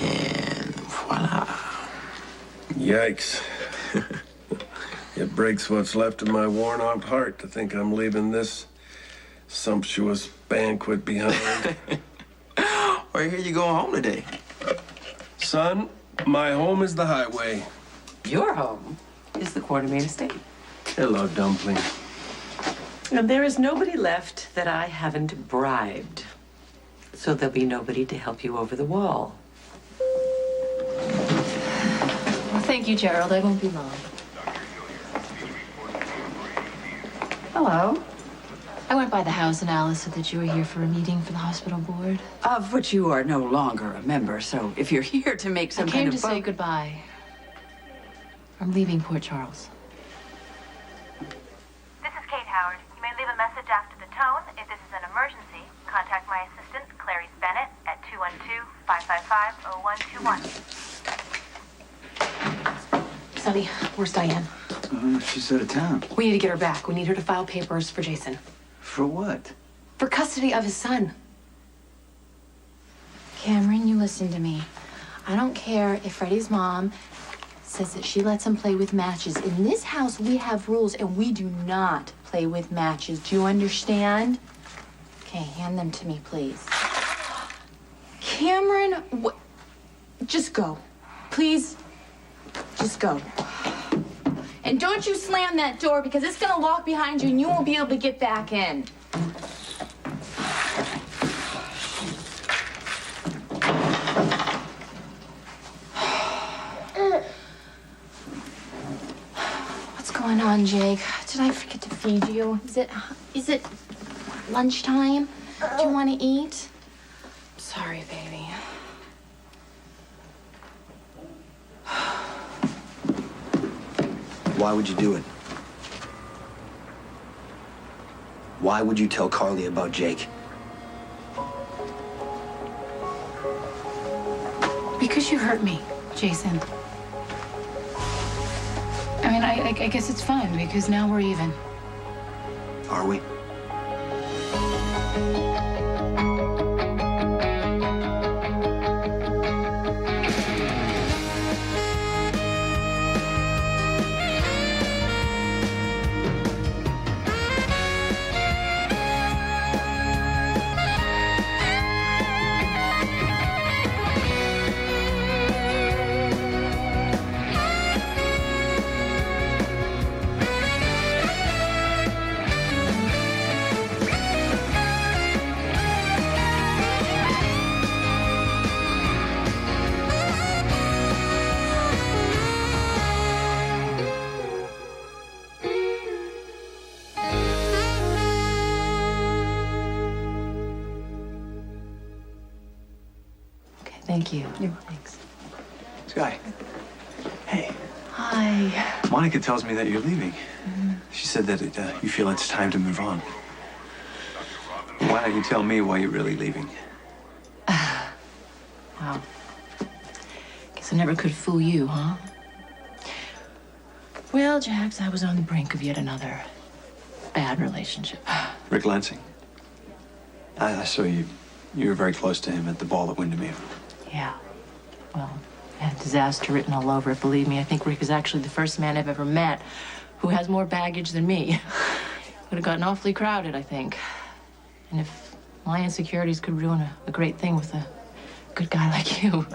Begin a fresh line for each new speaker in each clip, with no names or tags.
And voila.
Yikes. It breaks what's left of my worn-out heart to think I'm leaving this sumptuous banquet behind.
Well, I hear you going home today.
Son, my home is the highway.
Your home is the Quartermain estate.
Hello, Dumpling.
And there is nobody left that I haven't bribed. So there'll be nobody to help you over the wall.
Well, thank you, Gerald. I won't be long.
Hello.
I went by the house and Alice said that you were here for a meeting for the hospital board.
Of which you are no longer a member, so if you're here to make some
I came
kind
to
of
say goodbye. I'm leaving Port Charles.
This is Kate Howard. You may leave a message after the tone. If this is an emergency, contact my assistant, Clarice Bennett, at 212-555-0121.
Sonny, where's Diane?
She's out of town.
We need to get her back. We need her to file papers for Jason.
For what?
For custody of his son.
Cameron, you listen to me. I don't care if Freddie's mom says that she lets him play with matches. In this house, we have rules, and we do not play with matches. Do you understand? Okay, hand them to me, please. Cameron, just go. Please, just go. And don't you slam that door, because it's gonna lock behind you and you won't be able to get back in. What's going on, Jake? Did I forget to feed you? Is it lunchtime? Do you want to eat? Sorry, baby.
Why would you do it? Why would you tell Carly about Jake?
Because you hurt me, Jason. I mean, I guess it's fine because now we're even.
Are we?
Thank you. Thanks.
Sky. Hey.
Hi.
Monica tells me that you're leaving. She said that you feel it's time to move on. Why don't you tell me why you're really leaving?
Wow. Guess I never could fool you, huh? Well, Jax, I was on the brink of yet another bad relationship.
Rick Lansing. I saw you. You were very close to him at the ball at Windermere.
Yeah. Well, I had disaster written all over it. Believe me, I think Rick is actually the first man I've ever met who has more baggage than me. Would have gotten awfully crowded, I think. And if my insecurities could ruin a great thing with a good guy like you.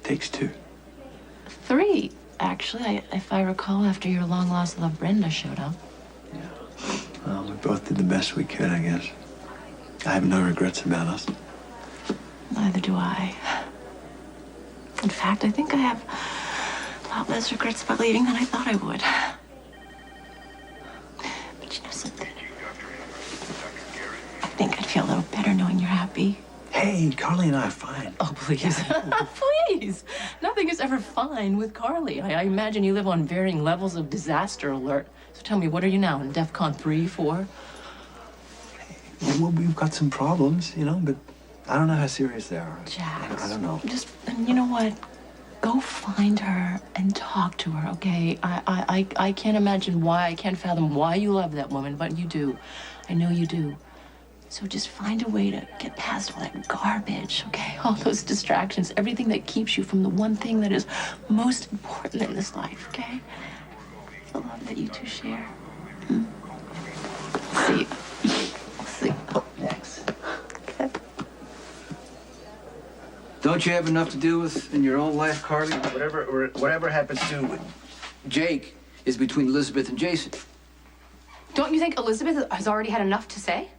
Takes two.
3, actually, if I recall, after your long-lost love Brenda showed up.
Yeah. Well, we both did the best we could, I guess. I have no regrets about us.
Neither do I. In fact, I think I have a lot less regrets about leaving than I thought I would. But you know something? I think I'd feel a little better knowing you're happy.
Hey, Carly and I are fine.
Oh, please. Please. Nothing is ever fine with Carly. I imagine you live on varying levels of disaster alert. So tell me, what are you now, in DEFCON 3, 4?
Well, we've got some problems, you know, but I don't know how serious they are.
Jax.
I don't know.
Just, you know what? Go find her and talk to her, okay? I can't imagine why, I can't fathom why you love that woman, but you do. I know you do. So just find a way to get past all that garbage, okay? All those distractions, everything that keeps you from the one thing that is most important in this life, okay? The love that you two share. See you. See you. Oh, thanks. Okay.
Don't you have enough to do with in your own life, Carly? Whatever happens to Jake is between Elizabeth and Jason.
Don't you think Elizabeth has already had enough to say?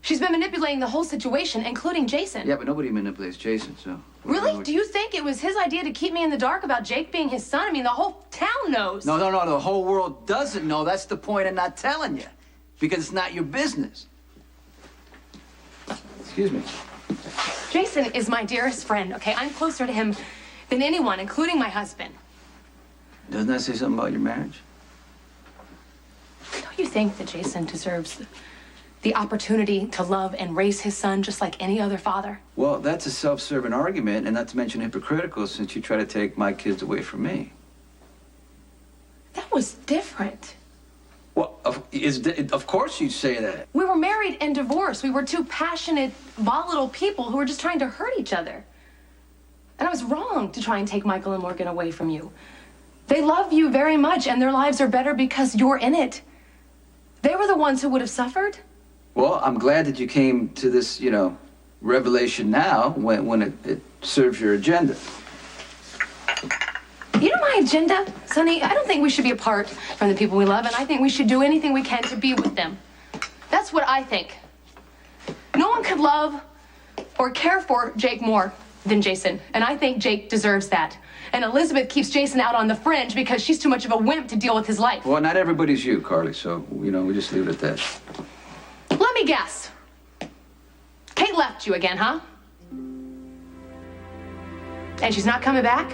She's been manipulating the whole situation, including Jason.
Yeah, but nobody manipulates Jason, so...
Really? Do you think it was his idea to keep me in the dark about Jake being his son? I mean, the whole town knows.
No, the whole world doesn't know. That's the point of not telling you. Because it's not your business. Excuse me.
Jason is my dearest friend, okay? I'm closer to him than anyone, including my husband.
Doesn't that say something about your marriage?
Don't you think that Jason deserves the opportunity to love and raise his son just like any other father?
Well, that's a self-serving argument, and not to mention hypocritical, since you try to take my kids away from me.
That was different.
Well, of course you'd say that.
We were married and divorced. We were two passionate, volatile people who were just trying to hurt each other. And I was wrong to try and take Michael and Morgan away from you. They love you very much, and their lives are better because you're in it. They were the ones who would have suffered.
Well, I'm glad that you came to this, revelation now when it serves your agenda.
You know my agenda, Sonny? I don't think we should be apart from the people we love, and I think we should do anything we can to be with them. That's what I think. No one could love or care for Jake more than Jason, and I think Jake deserves that. And Elizabeth keeps Jason out on the fringe because she's too much of a wimp to deal with his life.
Well, not everybody's you, Carly, so, we just leave it at that.
Let me guess. Kate left you again, huh? And she's not coming back?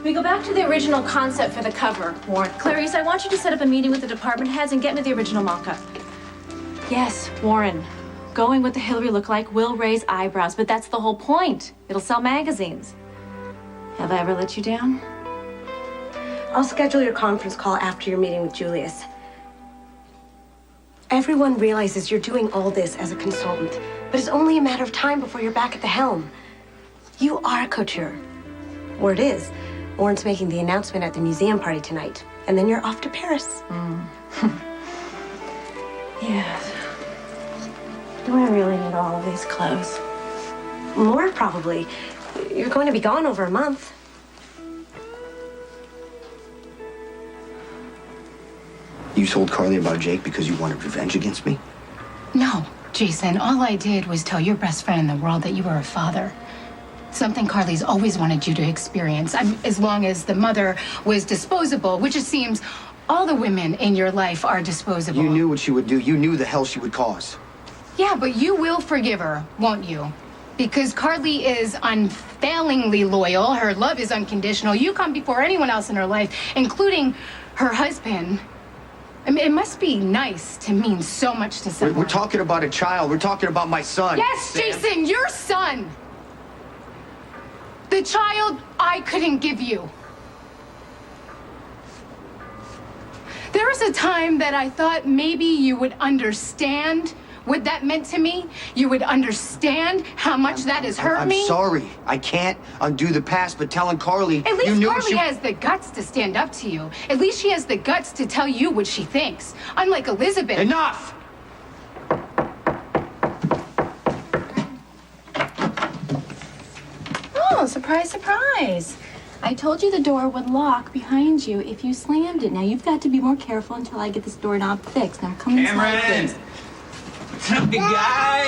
We go back to the original concept for the cover, Warren. Clarice, I want you to set up a meeting with the department heads and get me the original mock-up. Yes, Warren. Going with the Hillary look-like will raise eyebrows, but that's the whole point. It'll sell magazines. Have I ever let you down?
I'll schedule your conference call after your meeting with Julius. Everyone realizes you're doing all this as a consultant, but it's only a matter of time before you're back at the helm. You are a couture. Or it is. Warren's making the announcement at the museum party tonight, and then you're off to Paris.
Yes. Do I really need all of these clothes?
More, probably. You're going to be gone over a month.
You told Carly about Jake because you wanted revenge against me?
No, Jason. All I did was tell your best friend in the world that you were a father. Something Carly's always wanted you to experience. As long as the mother was disposable, which it seems all the women in your life are disposable.
You knew what she would do. You knew the hell she would cause.
Yeah, but you will forgive her, won't you? Because Carly is unfailingly loyal. Her love is unconditional. You come before anyone else in her life, including her husband. I mean, it must be nice to mean so much to someone.
We're talking about a child. We're talking about my son.
Yes,
Sam.
Jason, your son. The child I couldn't give you. There was a time that I thought maybe you would understand what that meant to me. You would understand how much that has hurt me.
I'm sorry. I can't undo the past, but telling Carly...
At least
you knew
Carly has the guts to stand up to you. At least she has the guts to tell you what she thinks. Unlike Elizabeth.
Enough!
Oh, surprise, surprise. I told you the door would lock behind you if you slammed it. Now, you've got to be more careful until I get this doorknob fixed. Now, come inside, please.
What's up, big guy?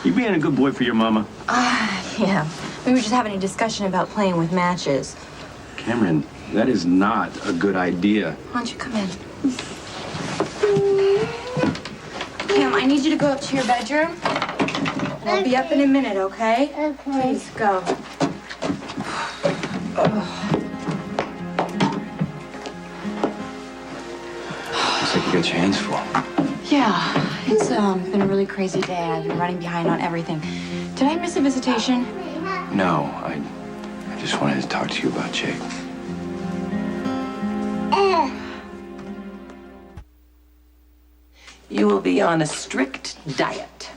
You being a good boy for your mama?
Yeah. We were just having a discussion about playing with matches.
Cameron, that is not a good idea.
Why don't you come in? Cam, I need you to go up to your bedroom. I'll be up in a minute, okay? Okay. Please, go.
Looks like you got your hands full.
Yeah, it's been a really crazy day. I've been running behind on everything. Did I miss a visitation?
No, I just wanted to talk to you about Jake.
You will be on a strict diet.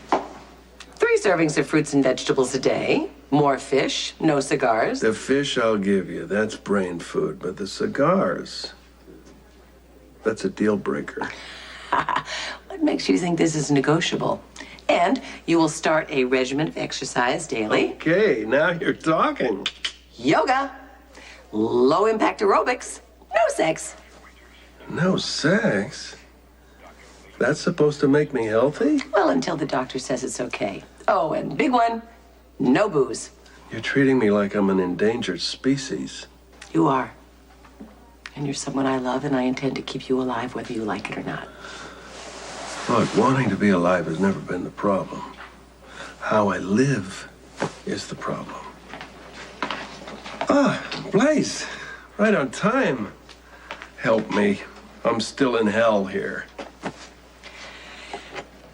3 servings of fruits and vegetables a day. More fish, no cigars.
The fish I'll give you. That's brain food. But the cigars, that's a deal breaker.
What makes you think this is negotiable? And you will start a regimen of exercise daily.
Okay, now you're talking.
Yoga. Low impact aerobics. No sex.
No sex? That's supposed to make me healthy?
Well, until the doctor says it's okay. Oh, and big one, no booze.
You're treating me like I'm an endangered species.
You are. And you're someone I love, and I intend to keep you alive whether you like it or not.
Look, wanting to be alive has never been the problem. How I live is the problem. Ah, Blaze, right on time. Help me. I'm still in hell here.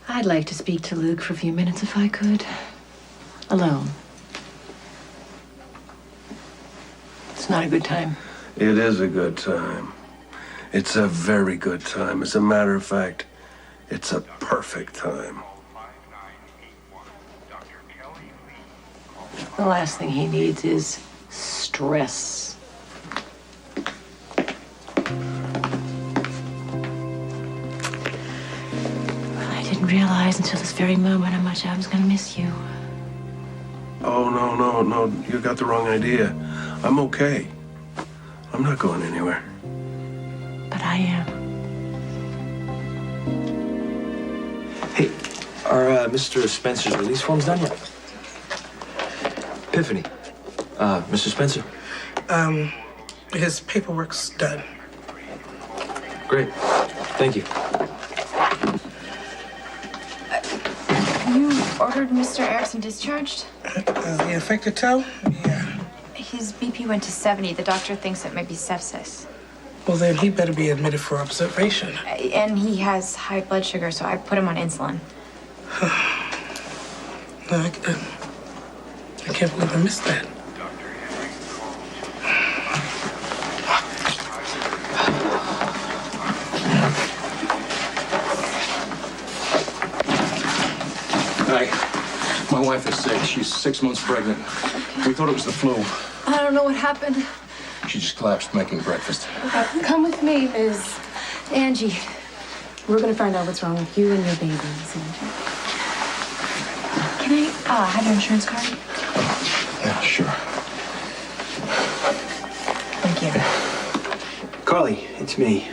I'd like to speak to Luke for a few minutes if I could. Alone.
It's not a good time.
It is a good time. It's a very good time. As a matter of fact, it's a perfect time.
The last thing he needs is stress.
I didn't realize until this very moment how much I was gonna miss you.
Oh, no. You got the wrong idea. I'm okay. I'm not going anywhere.
But I am.
Hey, are Mr. Spencer's release forms done yet? Epiphany. Mr. Spencer.
His paperwork's done.
Great. Thank you.
You ordered Mr. Erickson discharged?
The infected toe? Yeah.
His BP went to 70. The doctor thinks it may be sepsis.
Well, then he better be admitted for observation.
And he has high blood sugar, so I put him on insulin.
No, I can't believe I missed that.
Hi. My wife is sick. She's 6 months pregnant. We thought it was the flu.
I don't know what happened.
She just collapsed making breakfast.
Come with me, Ms. Angie. We're gonna find out what's wrong with you and your baby, Miss Angie.
Can I have your insurance card?
Yeah, sure.
Thank you.
Carly, it's me.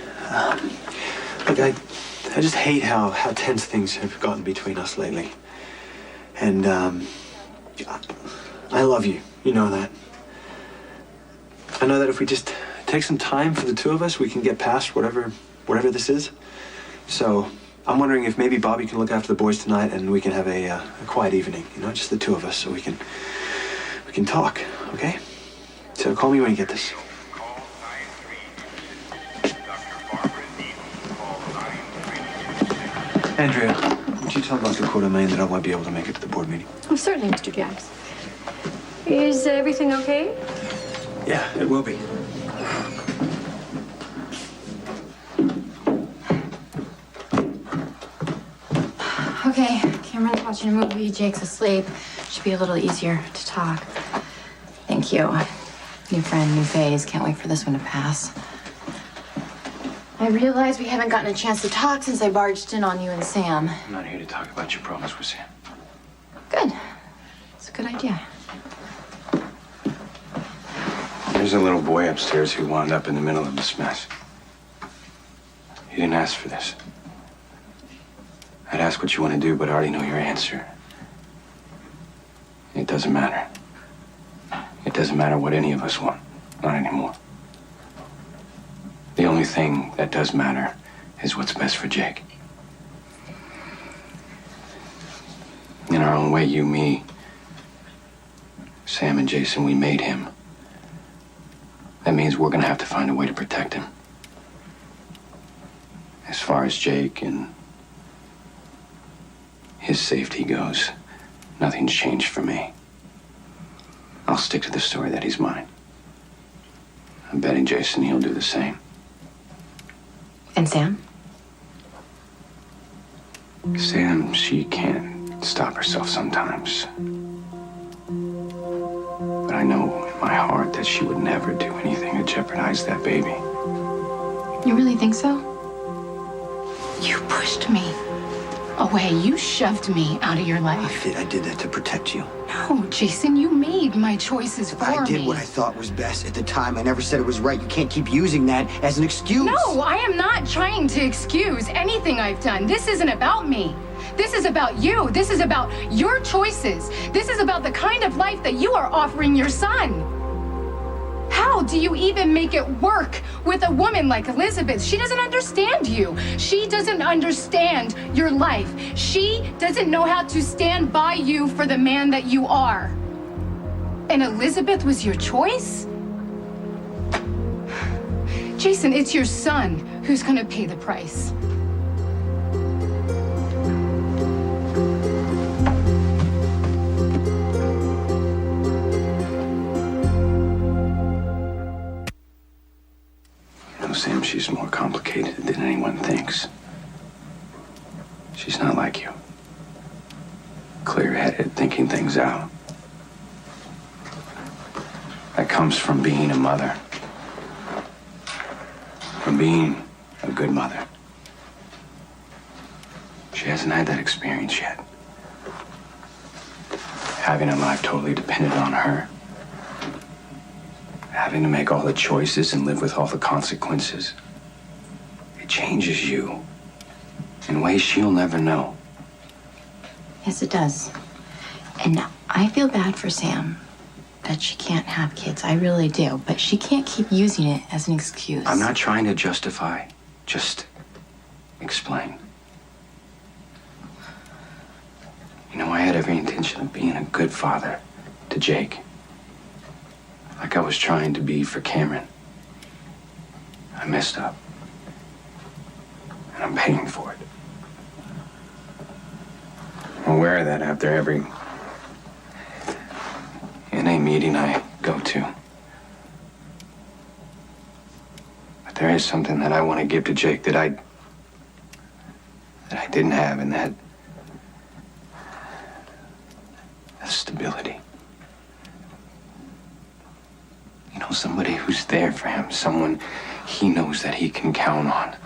Look, I just hate how tense things have gotten between us lately. And, I love you. You know that. I know that if we just take some time for the two of us, we can get past whatever this is. So I'm wondering if maybe Bobby can look after the boys tonight and we can have a quiet evening, you know, just the two of us, so we can talk, okay? So call me when you get this. Andrea, would you tell Dr. Quartermain that I won't be able to make it to the board meeting?
Oh, certainly, Mr. Jacks. Is everything okay?
Yeah, it will be.
Okay, Cameron's watching a movie. Jake's asleep. Should be a little easier to talk. Thank you. New friend, new phase. Can't wait for this one to pass. I realize we haven't gotten a chance to talk since I barged in on you and Sam.
I'm not here to talk about your problems with Sam.
Good. It's a good idea.
There's a little boy upstairs who wound up in the middle of this mess. You didn't ask for this. I'd ask what you want to do, but I already know your answer. It doesn't matter. It doesn't matter what any of us want. Not anymore. The only thing that does matter is what's best for Jake. In our own way, you, me, Sam and Jason, we made him. That means we're gonna have to find a way to protect him. As far as Jake and his safety goes, nothing's changed for me. I'll stick to the story that he's mine. I'm betting Jason he'll do the same.
And Sam?
Sam, she can't stop herself sometimes. But I know in my heart that she would never do anything to jeopardize that baby.
You really think so? You pushed me away. You shoved me out of your life.
I did that to protect you.
No, Jason, you made my choices for me.
I did what I thought was best at the time. I never said it was right. You can't keep using that as an excuse.
No, I am not trying to excuse anything I've done. This isn't about me. This is about you. This is about your choices. This is about the kind of life that you are offering your son. How do you even make it work with a woman like Elizabeth? She doesn't understand you. She doesn't understand your life. She doesn't know how to stand by you for the man that you are. And Elizabeth was your choice? Jason, it's your son who's gonna pay the price.
Sam, she's more complicated than anyone thinks. She's not like you. Clear-headed, thinking things out. That comes from being a mother. From being a good mother. She hasn't had that experience yet. Having a life totally dependent on her. Having to make all the choices and live with all the consequences. It changes you in ways she'll never know.
Yes, it does. And I feel bad for Sam that she can't have kids. I really do. But she can't keep using it as an excuse.
I'm not trying to justify, just explain. You know, I had every intention of being a good father to Jake. Like I was trying to be for Cameron. I messed up. And I'm paying for it. I'm aware of that after every NA meeting I go to. But there is something that I want to give to Jake that I didn't have, and that's stability. You know, somebody who's there for him, someone he knows that he can count on.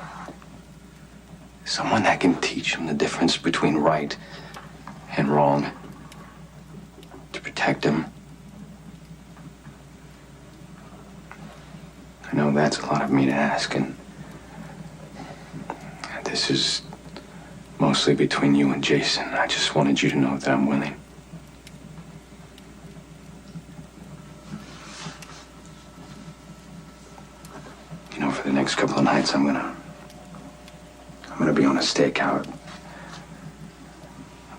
Someone that can teach him the difference between right and wrong. To protect him. I know that's a lot of me to ask, and this is mostly between you and Jason. I just wanted you to know that I'm willing. You know, for the next couple of nights, I'm gonna be on a stakeout.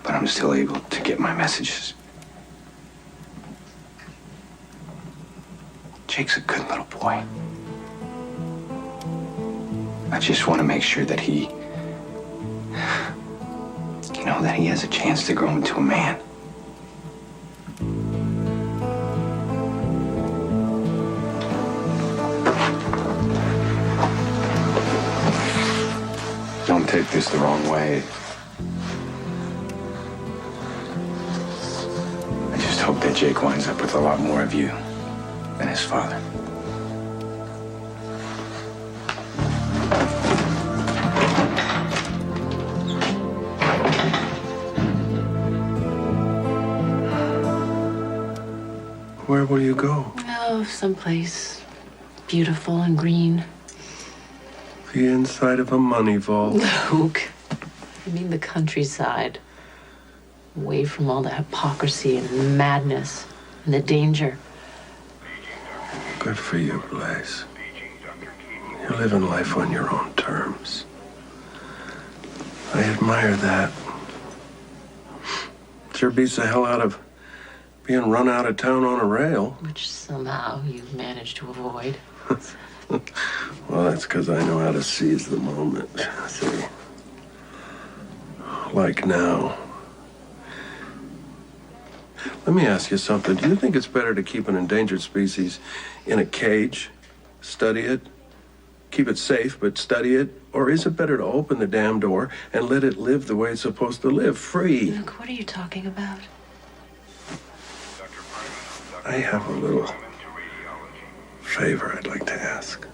But I'm still able to get my messages. Jake's a good little boy. I just want to make sure that he has a chance to grow into a man. Don't take this the wrong way. I just hope that Jake winds up with a lot more of you than his father.
Where will you go?
Oh, someplace beautiful and green.
The inside of a money vault.
Luke, I mean the countryside. Away from all the hypocrisy and madness and the danger.
Good for you, Blaze. You're living life on your own terms. I admire that. Sure beats the hell out of being run out of town on a rail.
Which somehow you've managed to avoid.
Well, that's because I know how to seize the moment. See? Like now. Let me ask you something. Do you think it's better to keep an endangered species in a cage, study it, keep it safe but study it? Or is it better to open the damn door and let it live the way it's supposed to live, free?
Luke, what are you talking about?
I have a little favor I'd like to ask.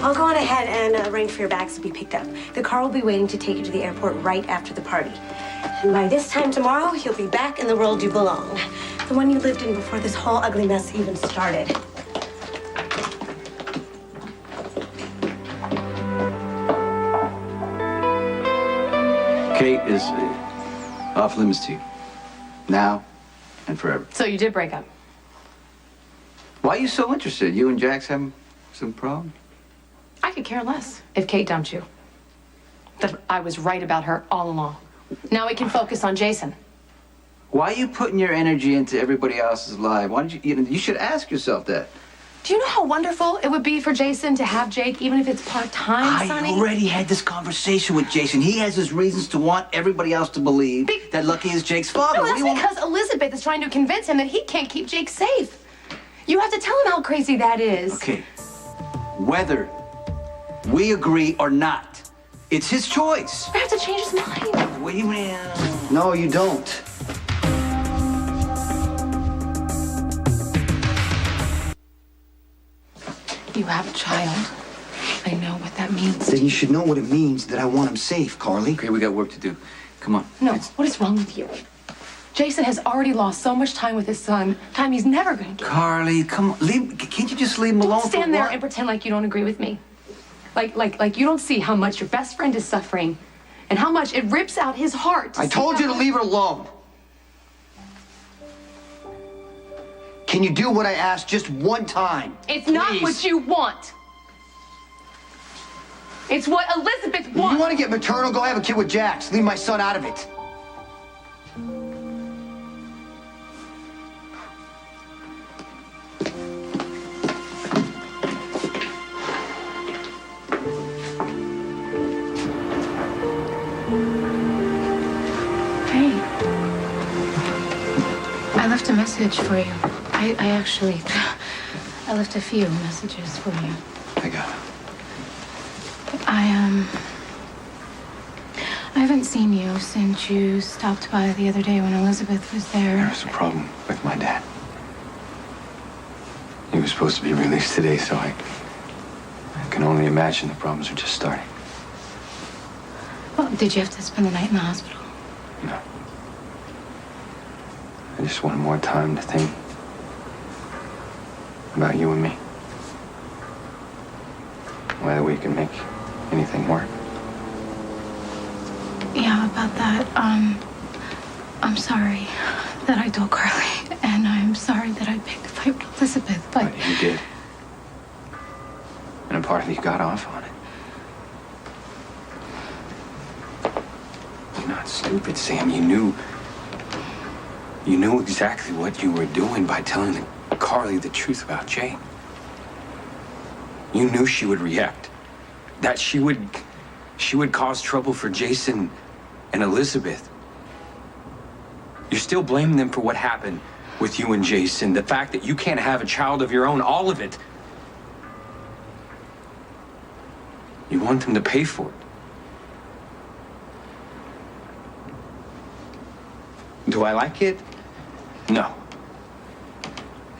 I'll go on ahead and arrange for your bags to be picked up. The car will be waiting to take you to the airport right after the party. And by this time tomorrow, you'll be back in the world you belong. The one you lived in before this whole ugly mess even started.
Kate is off limits to you. Now and forever.
So you did break up?
Why are you so interested? You and Jax having some problem?
I could care less if Kate dumped you. That I was right about her all along. Now we can focus on Jason.
Why are you putting your energy into everybody else's life? Why don't you should ask yourself that.
Do you know how wonderful it would be for Jason to have Jake, even if it's part-time, Sonny?
I already had this conversation with Jason. He has his reasons to want everybody else to believe that Lucky is Jake's father.
No, that's because Elizabeth is trying to convince him that he can't keep Jake safe. You have to tell him how crazy that is.
Okay. Whether we agree or not, it's his choice.
I have to change his mind.
Wait a minute. No, you don't.
You have a child. I know what that means.
Then you should know what it means that I want him safe, Carly.
Okay, we got work to do. Come on.
No, what is wrong with you? Jason has already lost so much time with his son. Time he's never going to get.
Carly, come on. Can't you just leave him alone
Don't
for
stand there
once?
and pretend like you don't agree with me. Like you don't see how much your best friend is suffering and how much it rips out his heart.
I told you to leave her alone. Can you do what I asked just one time?
It's not what you want. It's what Elizabeth wants.
You want to get maternal? Go have a kid with Jax. Leave my son out of it.
Hey. I left a message for you. I left a few messages for you.
I got it.
I haven't seen you since you stopped by the other day when Elizabeth was there.
There was a problem with my dad. He was supposed to be released today, so I can only imagine the problems are just starting.
Well, did you have to spend the night in the hospital?
No. I just wanted more time to think about you and me. Whether we can make anything work.
Yeah, about that. I'm sorry that I told Carly, and I'm sorry that I picked a fight with Elizabeth, but
You did. And a part of you got off on it. You're not stupid, Sam. You knew exactly what you were doing by telling Carly the truth about Jake. You knew she would react. That she would cause trouble for Jason and Elizabeth. You're still blaming them for what happened with you and Jason, the fact that you can't have a child of your own, all of it. You want them to pay for it. Do I like it? No.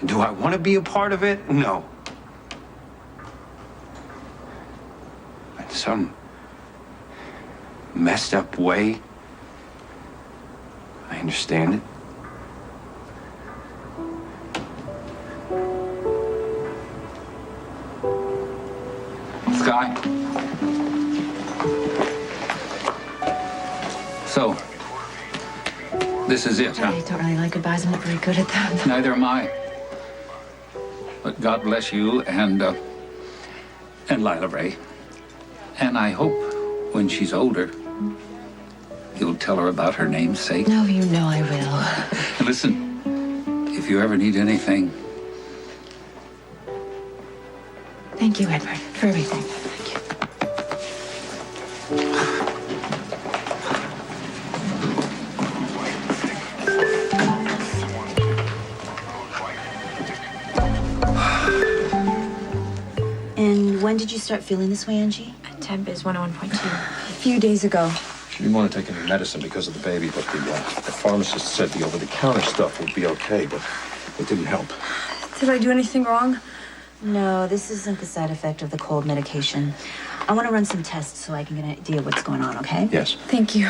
Do I want to be a part of it? No. In some messed up way, I understand it.
Sky? So, this is it, huh?
I don't really like goodbyes. I'm not very good at that.
Neither am I. But God bless you and Lila Ray. And I hope when she's older, you'll tell her about her namesake.
No, you know I will.
And listen, if you ever need anything,
Thank you, Edward, for everything.
did you start feeling this way, Angie?
Temp is 101.2.
A few days ago.
She didn't want to take any medicine because of the baby, but the pharmacist said the over-the-counter stuff would be okay, but it didn't help.
Did I do anything wrong?
No, this isn't the side effect of the cold medication. I want to run some tests so I can get an idea of what's going on, okay?
Yes.
Thank you.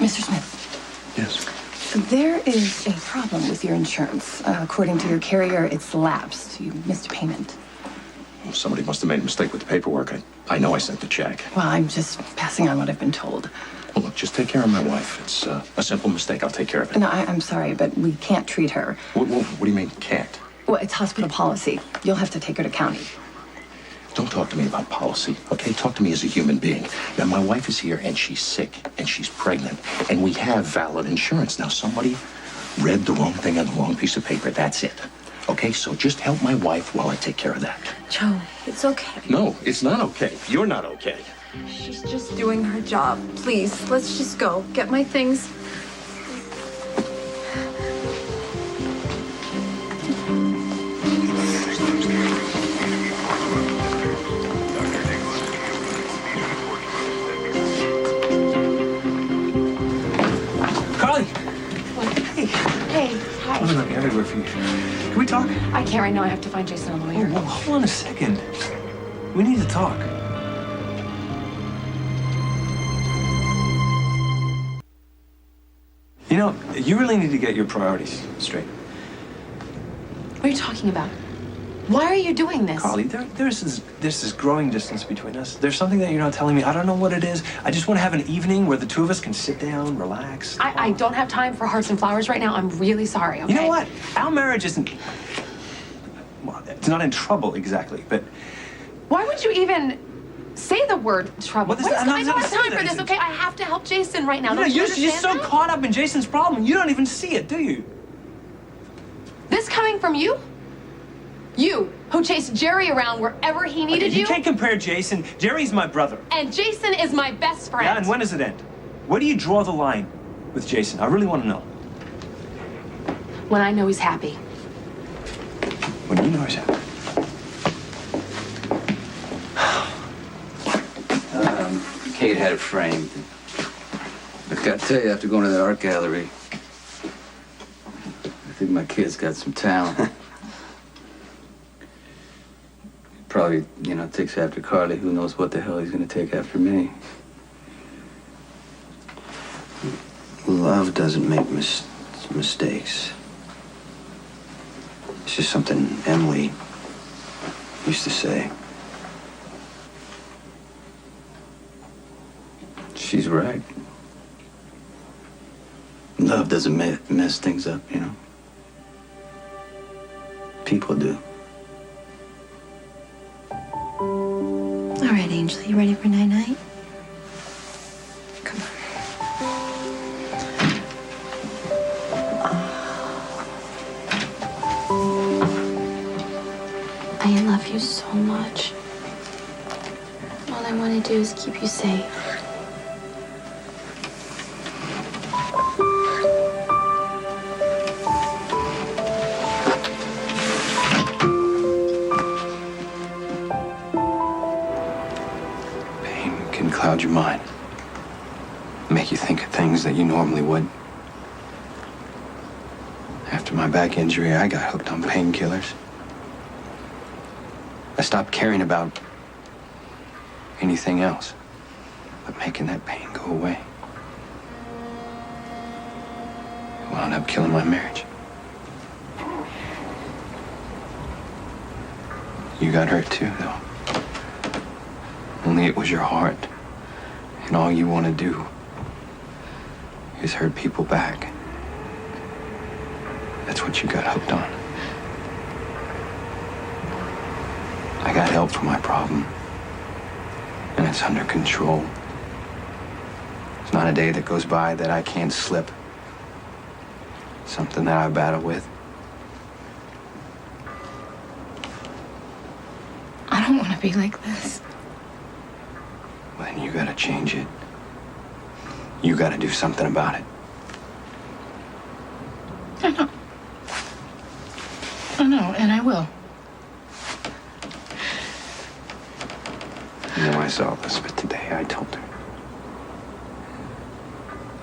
Mr. Smith.
Yes.
There is a problem with your insurance. According to your carrier, it's lapsed. You missed a payment.
Well, somebody must have made a mistake with the paperwork. I know I sent the check.
Well, I'm just passing on what I've been told.
Well, look, just take care of my wife. It's a simple mistake. I'll take care of it.
No, I'm sorry, but we can't treat her.
What do you mean, can't?
Well, it's hospital policy. You'll have to take her to county.
Don't talk to me about policy, okay? Talk to me as a human being. Now, my wife is here, and she's sick, and she's pregnant, and we have valid insurance. Now, somebody read the wrong thing on the wrong piece of paper. That's it. Okay? So just help my wife while I take care of that.
Joe, it's okay.
No, it's not okay. You're not okay.
She's just doing her job. Please, let's just go. Get my things.
I'm gonna be everywhere for you. Can we talk?
I can't right now. I have to find Jason on the way here.
Well, hold on a second. We need to talk. You know, you really need to get your priorities straight.
What are you talking about? Why are you doing this?
Carly, there's this growing distance between us. There's something that you're not telling me. I don't know what it is. I just want to have an evening where the two of us can sit down, relax.
I don't have time for hearts and flowers right now. I'm really sorry, okay?
You know what? Our marriage isn't... Well, it's not in trouble exactly, but...
Why would you even say the word trouble?
Well,
I don't have time for this, okay? I have to help Jason right now.
You know,
Don't you
you're just so
understand that?
caught up in Jason's problem, you don't even see it, do you?
This coming from you? You, who chased Jerry around wherever he needed
You
you?
can't compare Jason. Jerry's my brother.
And Jason is my best friend.
Yeah, and when does it end? Where do you draw the line with Jason? I really want to know.
When I know he's happy.
When you know he's happy.
Kate had it framed. I gotta tell you, after going to that art gallery, I think my kid's got some talent. Probably, takes after Carly. Who knows what the hell he's gonna take after me?
Love doesn't make mistakes. It's just something Emily used to say.
She's right. Love doesn't mess things up, People do.
All right, Angel, you ready for night-night? Come on. I love you so much. All I want to do is keep you safe.
Cloud your mind. Make you think of things that you normally would. After my back injury, I got hooked on painkillers. I stopped caring about anything else but making that pain go away. It wound up killing my marriage. You got hurt too, though. Only it was your heart. And all you want to do is hurt people back. That's what you got hooked on. I got help for my problem. And it's under control. There's not a day that goes by that I can't slip. Something that I battle with.
I don't want to be like this.
Well, then you gotta change it. You gotta do something about it.
I know, and I will.
time I saw Elizabeth today, I told her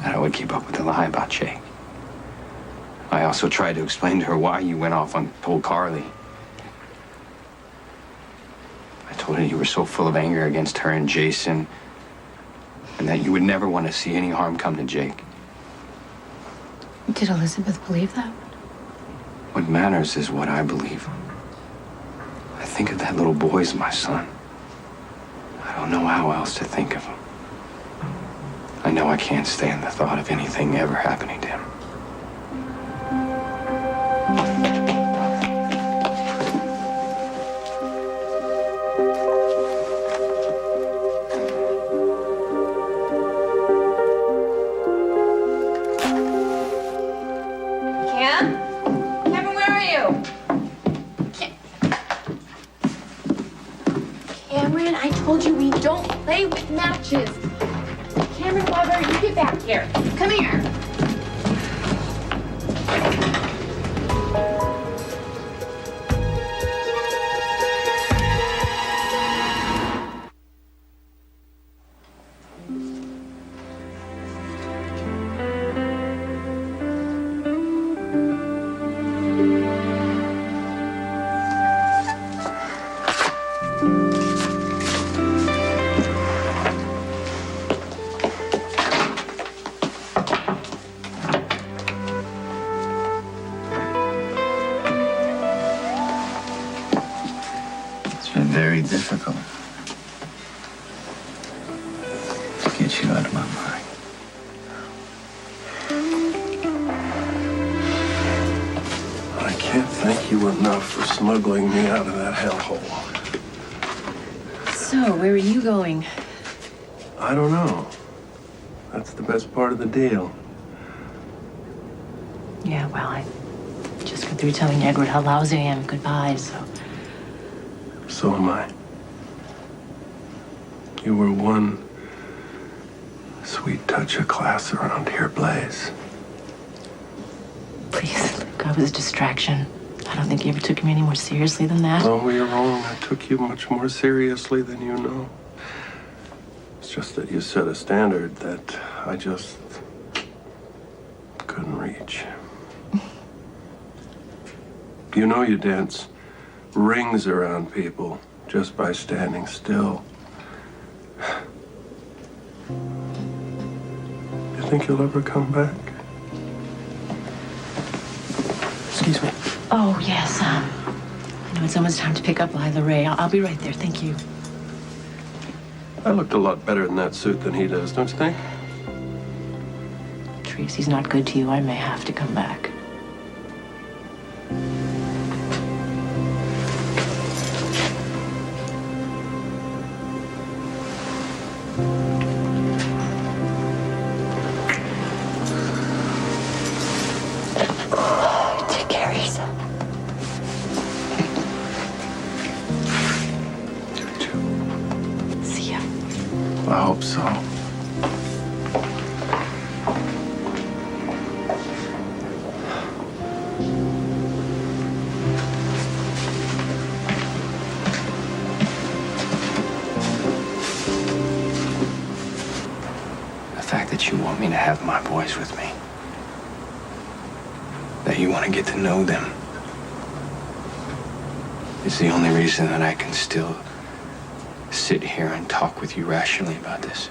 that I would keep up with the lie about Jake. I also tried to explain to her why you went off and told Carly. I told her you were so full of anger against her and Jason, and that you would never want to see any harm come to Jake.
Did Elizabeth believe that?
What matters is what I believe. I think of that little boy as my son. I don't know how else to think of him. I know I can't stand the thought of anything ever happening to him.
Cameron, I told you we don't play with matches. Cameron Weber, you get back here. Come here.
Very difficult to get you out of my mind.
I can't thank you enough for smuggling me out of that hellhole.
So, where are you going?
I don't know. That's the best part of the deal.
Yeah, well, I just got through telling Edward how lousy I am. Goodbye, so.
So am I. You were one sweet touch of class around here, Blaze.
Please, Luke, I was a distraction. I don't think you ever took me any more seriously than that.
Oh, you're wrong. I took you much more seriously than you know. It's just that you set a standard that I just couldn't reach. You know you dance rings around people just by standing still. You think you'll ever come back?
Excuse me. Oh, yes. I know it's almost time to pick up Lila Ray. I'll be right there. Thank you.
I looked a lot better in that suit than he does, don't you think?
Trees, he's not good to you. I may have to come back.
Take care of yourself.
See ya.
I hope so.
The fact that you want me to have my boys with me, that you want to get to know them, is the only reason that I can still sit here and talk with you rationally about this.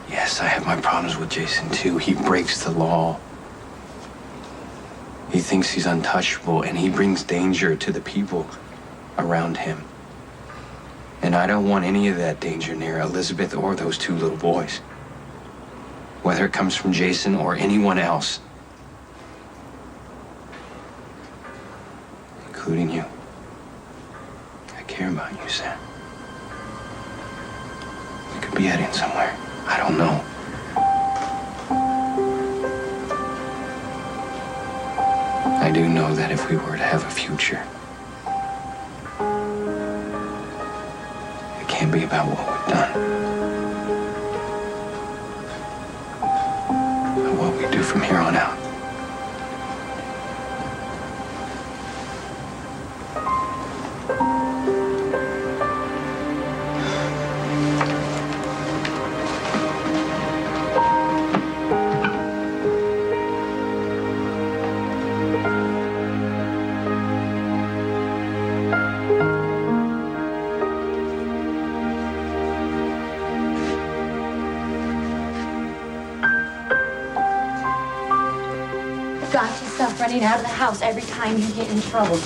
Yes, I have my problems with Jason too. He breaks the law. He thinks he's untouchable, and he brings danger to the people around him. And I don't want any of that danger near Elizabeth or those two little boys. Whether it comes from Jason or anyone else. Including you. I care about you, Sam. We could be heading somewhere. I don't know. I do know that if we were to have a future, it can't be about what we've done, but what we do from here on out.
stuff running out of the house every time you get in trouble.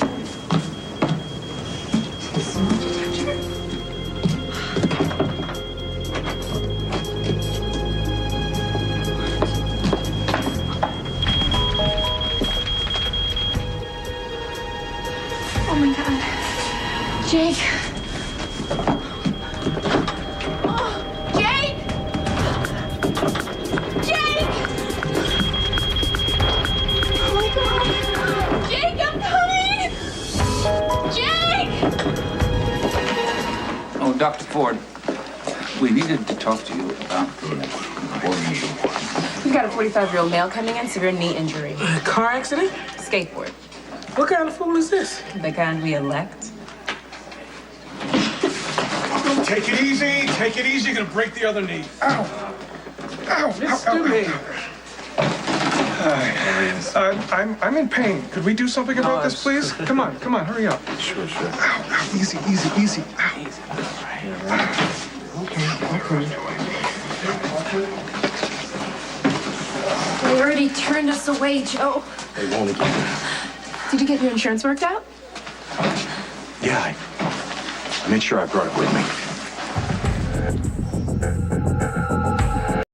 Oh my God. Jake. Jake! Jake! Oh my God. Jake, I'm coming! Jake!
Oh, Dr. Ford, we needed to talk to you about
We've got a 45-year-old male coming in, severe knee injury.
Car accident?
Skateboard.
What kind of fool is this?
The kind we elect.
Take it easy. Take it easy. You're gonna break the other knee. Ow. Ow. I'm in pain. Could we do something about this, please? Come on, hurry up.
Sure.
Ow. Easy. Ow.
They already turned us away, Joe.
They won't again.
Did you get your insurance worked out?
Yeah, I made sure I brought it with me.